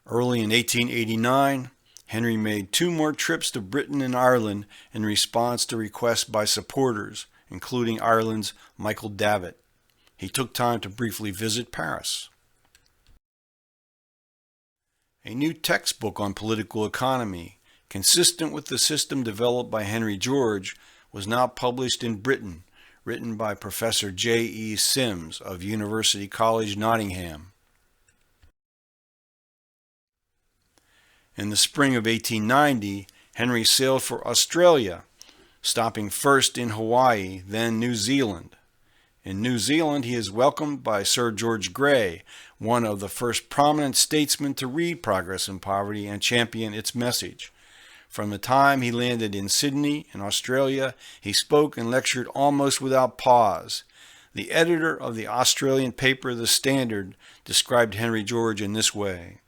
Early in 1889, Henry made 2 more trips to Britain and Ireland in response to requests by supporters, including Ireland's Michael Davitt. He took time to briefly visit Paris. A new textbook on political economy, consistent with the system developed by Henry George, was now published in Britain, written by Professor J.E. Sims of University College, Nottingham. In the spring of 1890, Henry sailed for Australia, stopping first in Hawaii, then New Zealand. In New Zealand, he is welcomed by Sir George Grey, one of the first prominent statesmen to read Progress and Poverty and champion its message. From the time he landed in Sydney, in Australia, he spoke and lectured almost without pause. The editor of the Australian paper The Standard described Henry George in this way: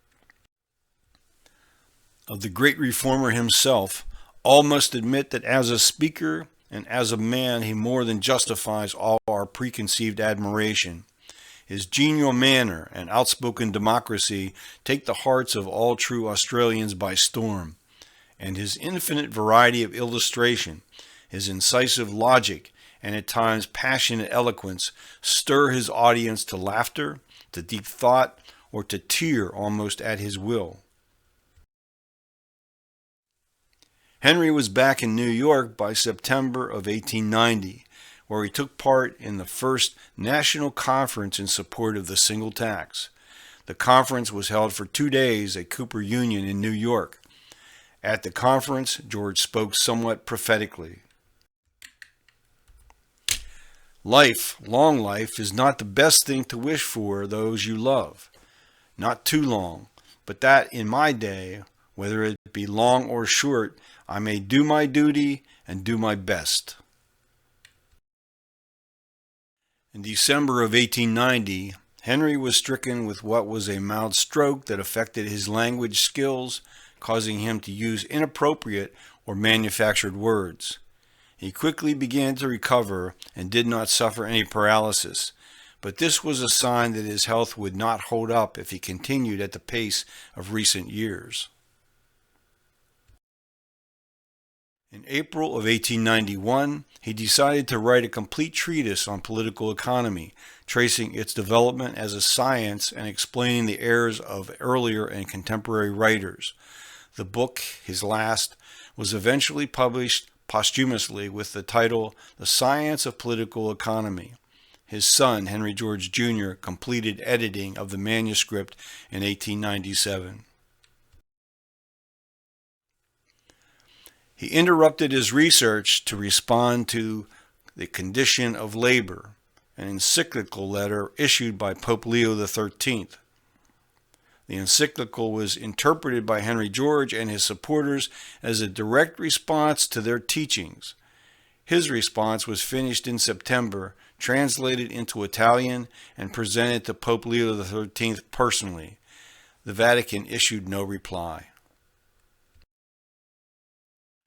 of the great reformer himself, all must admit that as a speaker and as a man he more than justifies all our preconceived admiration. His genial manner and outspoken democracy take the hearts of all true Australians by storm, and his infinite variety of illustration, his incisive logic, and at times passionate eloquence stir his audience to laughter, to deep thought, or to tear almost at his will. Henry was back in New York by September of 1890, where he took part in the first national conference in support of the single tax. The conference was held for 2 days at Cooper Union in New York. At the conference, George spoke somewhat prophetically. Life, long life, is not the best thing to wish for those you love. Not too long, but that in my day, whether it be long or short, I may do my duty and do my best. In December of 1890, Henry was stricken with what was a mild stroke that affected his language skills, causing him to use inappropriate or manufactured words. He quickly began to recover and did not suffer any paralysis, but this was a sign that his health would not hold up if he continued at the pace of recent years. In April of 1891, he decided to write a complete treatise on political economy, tracing its development as a science and explaining the errors of earlier and contemporary writers. The book, his last, was eventually published posthumously with the title The Science of Political Economy. His son, Henry George Jr., completed editing of the manuscript in 1897. He interrupted his research to respond to the condition of labor, an encyclical letter issued by Pope Leo XIII. The encyclical was interpreted by Henry George and his supporters as a direct response to their teachings. His response was finished in September, translated into Italian, and presented to Pope Leo XIII personally. The Vatican issued no reply.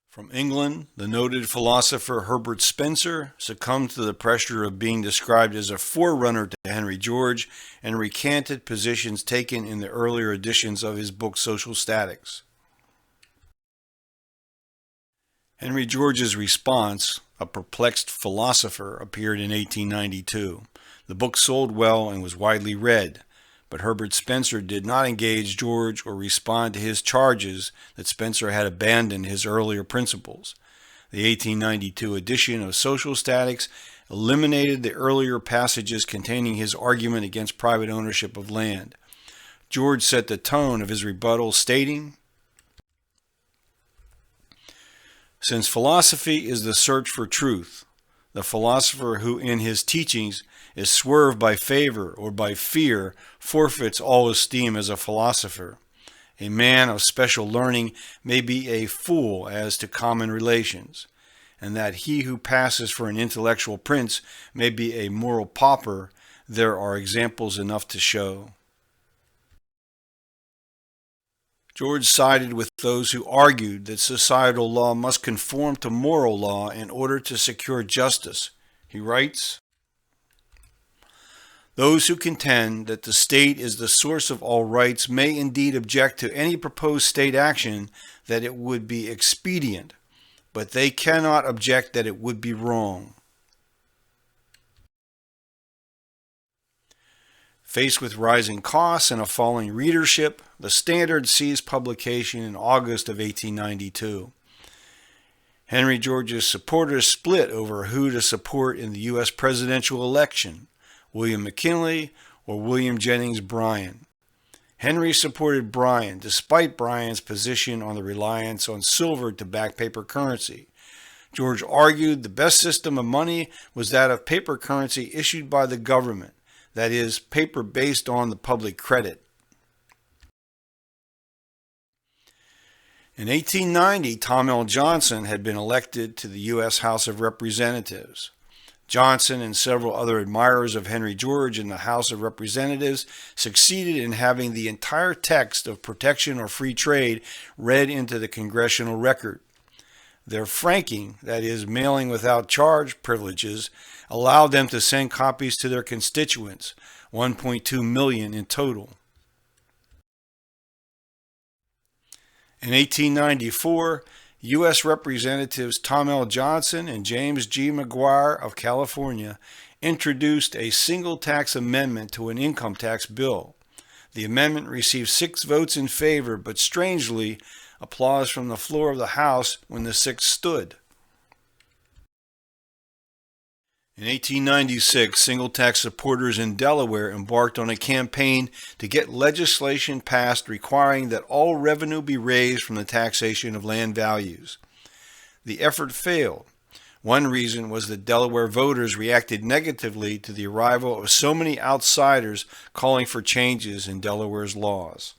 From England, the noted philosopher Herbert Spencer succumbed to the pressure of being described as a forerunner to Henry George and recanted positions taken in the earlier editions of his book Social Statics. Henry George's response, A Perplexed Philosopher, appeared in 1892. The book sold well and was widely read, but Herbert Spencer did not engage George or respond to his charges that Spencer had abandoned his earlier principles. The 1892 edition of Social Statics eliminated the earlier passages containing his argument against private ownership of land. George set the tone of his rebuttal, stating, "Since philosophy is the search for truth, the philosopher who in his teachings is swerved by favor or by fear forfeits all esteem as a philosopher. A man of special learning may be a fool as to common relations, and that he who passes for an intellectual prince may be a moral pauper, there are examples enough to show." George sided with those who argued that societal law must conform to moral law in order to secure justice. He writes, "Those who contend that the state is the source of all rights may indeed object to any proposed state action that it would be expedient, but they cannot object that it would be wrong." Faced with rising costs and a falling readership, the Standard ceased publication in August of 1892. Henry George's supporters split over who to support in the U.S. presidential election, William McKinley or William Jennings Bryan. Henry supported Bryan despite Bryan's position on the reliance on silver to back paper currency. George argued the best system of money was that of paper currency issued by the government, that is, paper based on the public credit. In 1890, Tom L. Johnson had been elected to the U.S. House of Representatives. Johnson and several other admirers of Henry George in the House of Representatives succeeded in having the entire text of protection or free trade read into the congressional record. Their franking, that is, mailing without charge privileges, allowed them to send copies to their constituents, 1.2 million in total. In 1894, U.S. Representatives Tom L. Johnson and James G. McGuire of California introduced a single tax amendment to an income tax bill. The amendment received 6 votes in favor, but strangely, applause from the floor of the House when the 6 stood. In 1896, single tax supporters in Delaware embarked on a campaign to get legislation passed requiring that all revenue be raised from the taxation of land values. The effort failed. One reason was that Delaware voters reacted negatively to the arrival of so many outsiders calling for changes in Delaware's laws.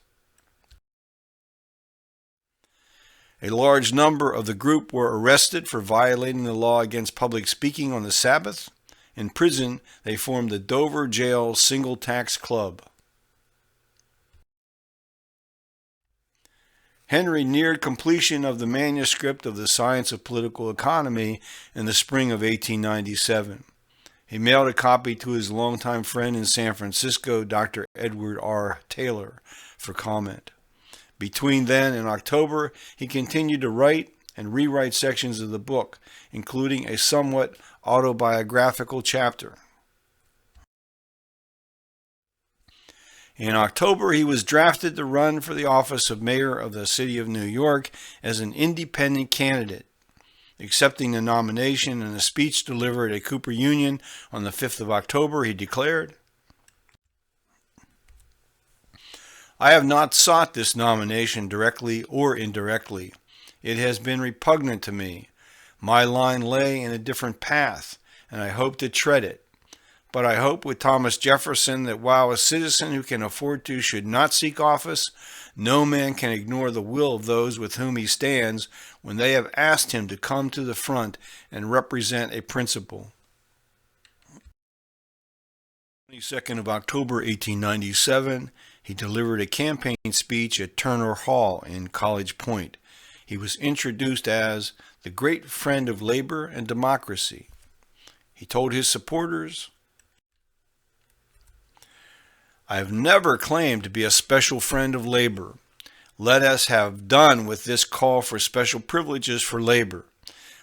A large number of the group were arrested for violating the law against public speaking on the Sabbath. In prison, they formed the Dover Jail Single Tax Club. Henry neared completion of the manuscript of The Science of Political Economy in the spring of 1897. He mailed a copy to his longtime friend in San Francisco, Dr. Edward R. Taylor, for comment. Between then and October, he continued to write and rewrite sections of the book, including a somewhat autobiographical chapter. In October, he was drafted to run for the office of mayor of the city of New York as an independent candidate. Accepting the nomination in a speech delivered at Cooper Union on the 5th of October, he declared, "I have not sought this nomination directly or indirectly. It has been repugnant to me. My line lay in a different path, and I hope to tread it. But I hope with Thomas Jefferson that while a citizen who can afford to should not seek office, no man can ignore the will of those with whom he stands when they have asked him to come to the front and represent a principle." 22nd of October 1897, he delivered a campaign speech at Turner Hall in College Point. He was introduced as the great friend of labor and democracy. He told his supporters, "I have never claimed to be a special friend of labor. Let us have done with this call for special privileges for labor.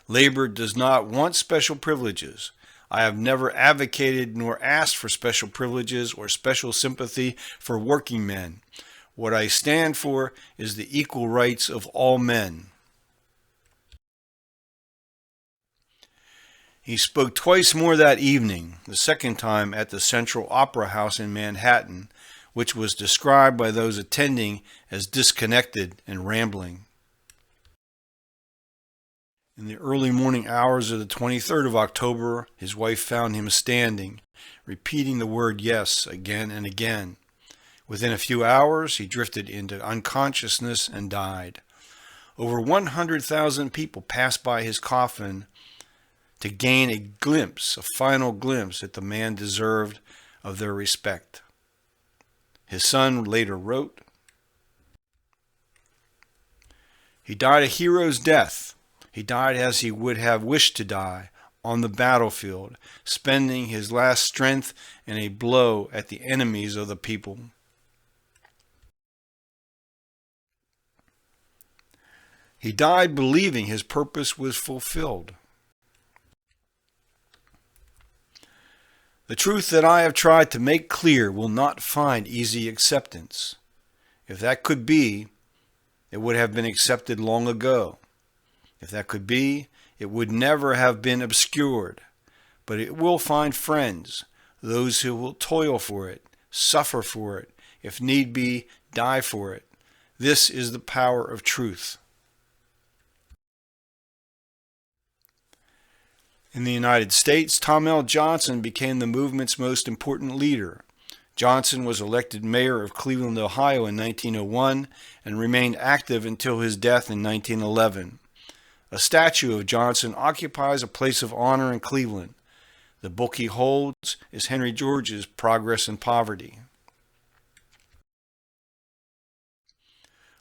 Labor does not want special privileges. I have never advocated nor asked for special privileges or special sympathy for working men. What I stand for is the equal rights of all men." He spoke twice more that evening, the second time at the Central Opera House in Manhattan, which was described by those attending as disconnected and rambling. In the early morning hours of the 23rd of October, his wife found him standing, repeating the word yes again and again. Within a few hours, he drifted into unconsciousness and died. Over 100,000 people passed by his coffin to gain a final glimpse at the man deserved of their respect. His son later wrote, "He died a hero's death. He died as he would have wished to die, on the battlefield, spending his last strength in a blow at the enemies of the people." He died believing his purpose was fulfilled. The truth that I have tried to make clear will not find easy acceptance. If that could be, it would have been accepted long ago. If that could be, it would never have been obscured. But it will find friends, those who will toil for it, suffer for it, if need be, die for it. This is the power of truth. In the United States, Tom L. Johnson became the movement's most important leader. Johnson was elected mayor of Cleveland, Ohio in 1901 and remained active until his death in 1911. A statue of Johnson occupies a place of honor in Cleveland. The book he holds is Henry George's Progress and Poverty.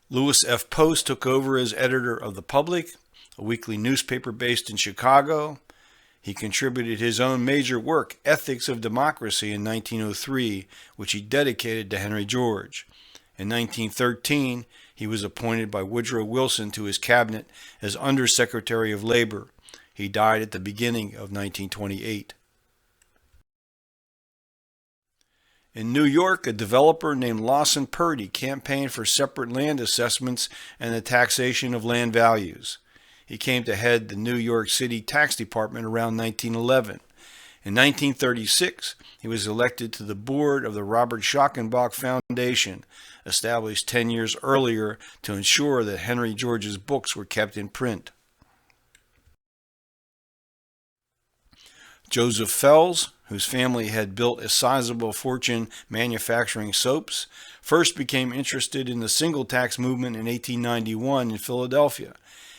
Lewis F. Post took over as editor of The Public, a weekly newspaper based in Chicago. He contributed his own major work, Ethics of Democracy, in 1903, which he dedicated to Henry George. In 1913, he was appointed by Woodrow Wilson to his cabinet as Undersecretary of Labor. He died at the beginning of 1928. In New York, a developer named Lawson Purdy campaigned for separate land assessments and the taxation of land values. He came to head the New York City Tax Department around 1911. In 1936, he was elected to the board of the Robert Schockenbach Foundation, established 10 years earlier to ensure that Henry George's books were kept in print. Joseph Fels, whose family had built a sizable fortune manufacturing soaps, first became interested in the single tax movement in 1891 in Philadelphia.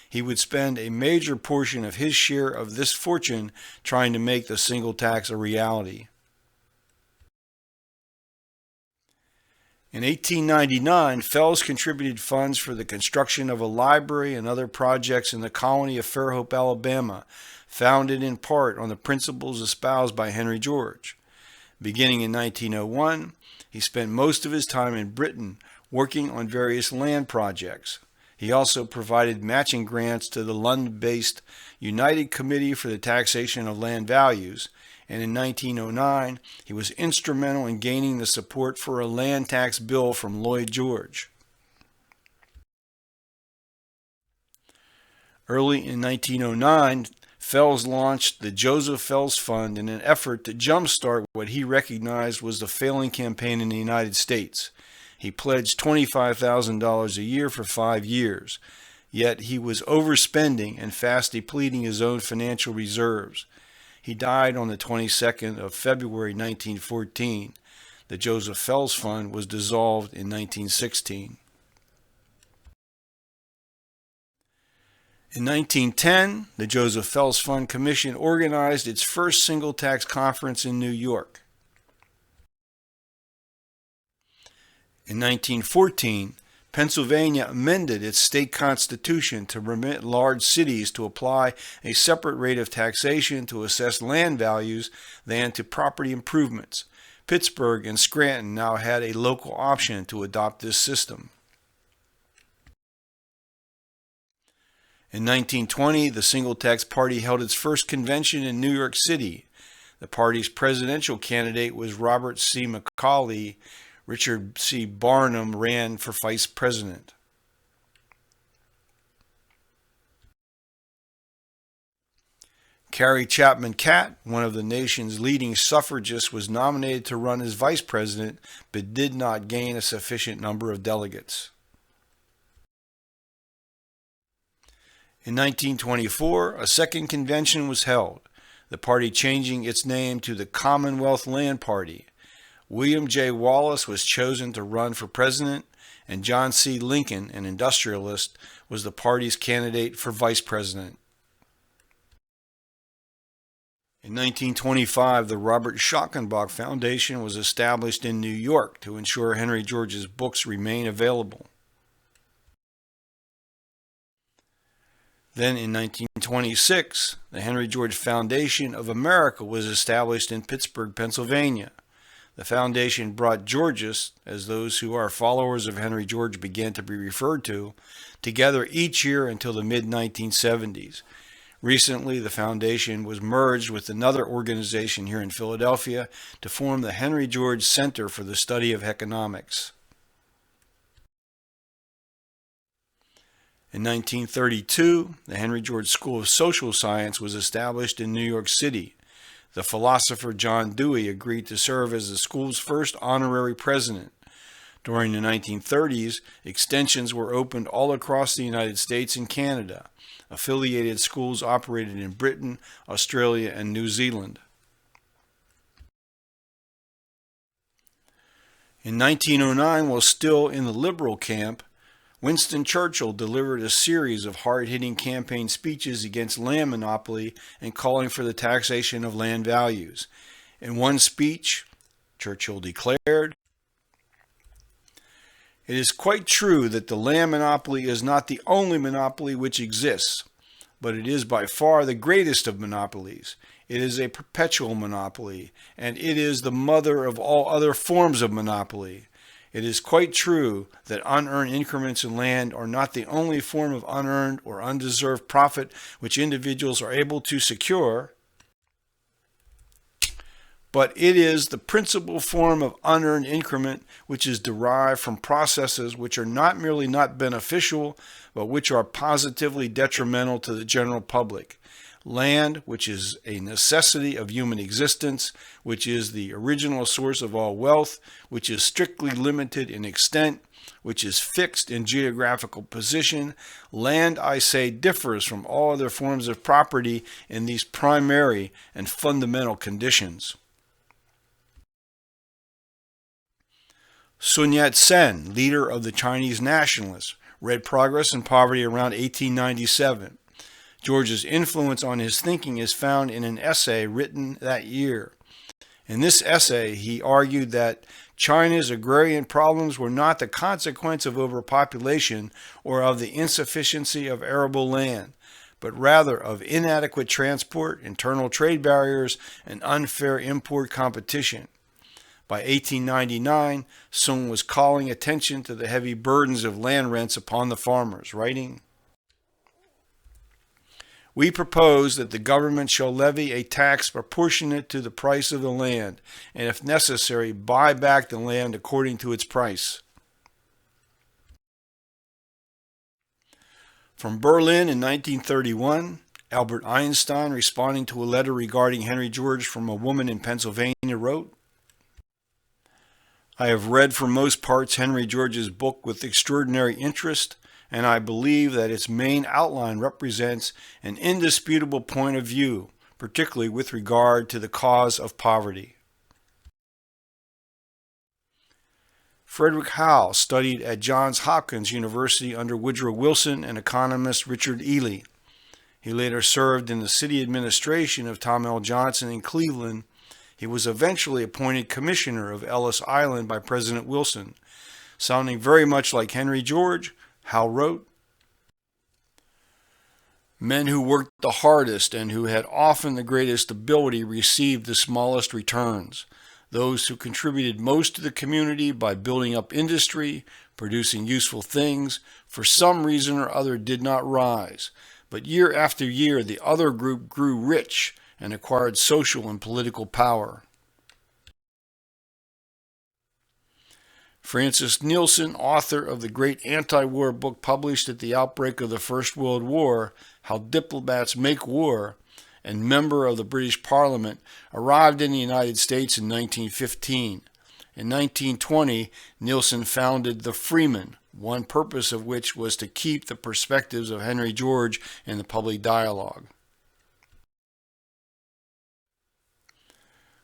He would spend a major portion of his share of this fortune trying to make the single tax a reality. In 1899, Fels contributed funds for the construction of a library and other projects in the colony of Fairhope, Alabama, founded in part on the principles espoused by Henry George. Beginning in 1901, he spent most of his time in Britain working on various land projects. He also provided matching grants to the London-based United Committee for the Taxation of Land Values, and in 1909 he was instrumental in gaining the support for a land tax bill from Lloyd George. Early in 1909, Fels launched the Joseph Fels Fund in an effort to jumpstart what he recognized was the failing campaign in the United States. He pledged $25,000 a year for 5 years, yet he was overspending and fast depleting his own financial reserves. He died on the 22nd of February 1914. The Joseph Fels Fund was dissolved in 1916. In 1910, the Joseph Fels Fund Commission organized its first single tax conference in New York. In 1914, Pennsylvania amended its state constitution to permit large cities to apply a separate rate of taxation to assess land values than to property improvements. Pittsburgh and Scranton now had a local option to adopt this system. In 1920, the Single Tax Party held its first convention in New York City. The party's presidential candidate was Robert C. Macaulay. Richard C. Barnum ran for vice president. Carrie Chapman Catt, one of the nation's leading suffragists, was nominated to run as vice president, but did not gain a sufficient number of delegates. In 1924, a second convention was held, the party changing its name to the Commonwealth Land Party. William J. Wallace was chosen to run for president, and John C. Lincoln, an industrialist, was the party's candidate for vice president. In 1925, the Robert Schockenbach Foundation was established in New York to ensure Henry George's books remain available. Then in 1926, the Henry George Foundation of America was established in Pittsburgh, Pennsylvania. The foundation brought Georgists, as those who are followers of Henry George began to be referred to, together each year until the mid-1970s. Recently, the foundation was merged with another organization here in Philadelphia to form the Henry George Center for the Study of Economics. In 1932, the Henry George School of Social Science was established in New York City. The philosopher John Dewey agreed to serve as the school's first honorary president. During the 1930s, extensions were opened all across the United States and Canada. Affiliated schools operated in Britain, Australia, and New Zealand. In 1909, while still in the liberal camp, Winston Churchill delivered a series of hard-hitting campaign speeches against land monopoly and calling for the taxation of land values. In one speech, Churchill declared, "It is quite true that the land monopoly is not the only monopoly which exists, but it is by far the greatest of monopolies. It is a perpetual monopoly, and it is the mother of all other forms of monopoly. It is quite true that unearned increments in land are not the only form of unearned or undeserved profit which individuals are able to secure, but it is the principal form of unearned increment which is derived from processes which are not merely not beneficial, but which are positively detrimental to the general public. Land, which is a necessity of human existence, which is the original source of all wealth, which is strictly limited in extent, which is fixed in geographical position. Land, I say, differs from all other forms of property in these primary and fundamental conditions." Sun Yat-sen, leader of the Chinese nationalists, read Progress and Poverty around 1897. George's influence on his thinking is found in an essay written that year. In this essay, he argued that China's agrarian problems were not the consequence of overpopulation or of the insufficiency of arable land, but rather of inadequate transport, internal trade barriers, and unfair import competition. By 1899, Sun was calling attention to the heavy burdens of land rents upon the farmers, writing, "We propose that the government shall levy a tax proportionate to the price of the land, and if necessary, buy back the land according to its price." From Berlin in 1931, Albert Einstein, responding to a letter regarding Henry George from a woman in Pennsylvania, wrote, "I have read for most parts Henry George's book with extraordinary interest, and I believe that its main outline represents an indisputable point of view, particularly with regard to the cause of poverty." Frederick Howe studied at Johns Hopkins University under Woodrow Wilson and economist Richard Ely. He later served in the city administration of Tom L. Johnson in Cleveland. He was eventually appointed commissioner of Ellis Island by President Wilson. Sounding very much like Henry George, Howe wrote, "Men who worked the hardest and who had often the greatest ability received the smallest returns. Those who contributed most to the community by building up industry, producing useful things, for some reason or other did not rise. But year after year the other group grew rich and acquired social and political power." Francis Nielsen, author of the great anti-war book published at the outbreak of the First World War, How Diplomats Make War, and member of the British Parliament, arrived in the United States in 1915. In 1920, Nielsen founded the Freeman, one purpose of which was to keep the perspectives of Henry George in the public dialogue.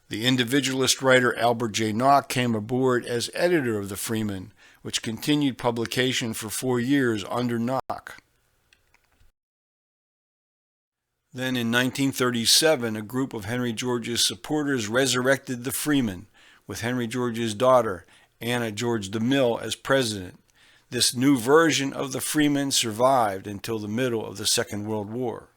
The individualist writer Albert J. Nock came aboard as editor of the Freeman, which continued publication for 4 years under Nock. Then in 1937, a group of Henry George's supporters resurrected the Freeman, with Henry George's daughter, Anna George DeMille, as president. This new version of the Freeman survived until the middle of the Second World War.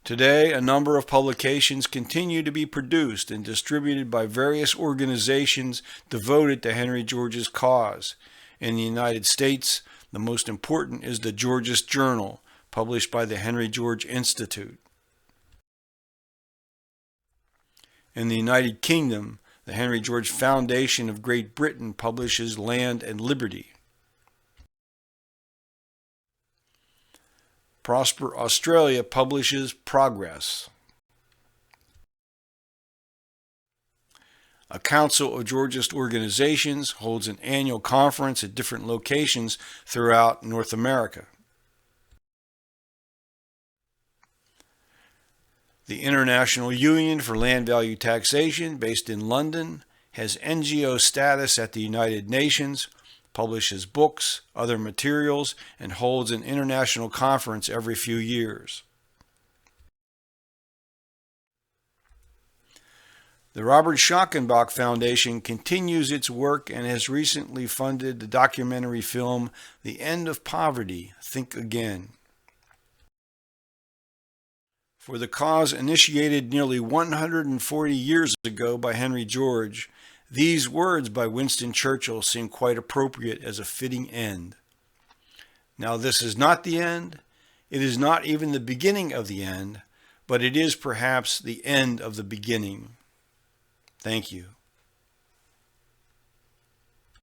Today, a number of publications continue to be produced and distributed by various organizations devoted to Henry George's cause. In the United States, the most important is the Georgist Journal, published by the Henry George Institute. In the United Kingdom, the Henry George Foundation of Great Britain publishes Land and Liberty. Prosper Australia publishes Progress. A council of Georgist organizations holds an annual conference at different locations throughout North America. The International Union for Land Value Taxation, based in London, has NGO status at the United Nations, publishes books, other materials, and holds an international conference every few years. The Robert Schachenbach Foundation continues its work and has recently funded the documentary film The End of Poverty, Think Again. For the cause initiated nearly 140 years ago by Henry George, these words by Winston Churchill seem quite appropriate as a fitting end. Now this is not the end, it is not even the beginning of the end, but it is perhaps the end of the beginning. Thank you.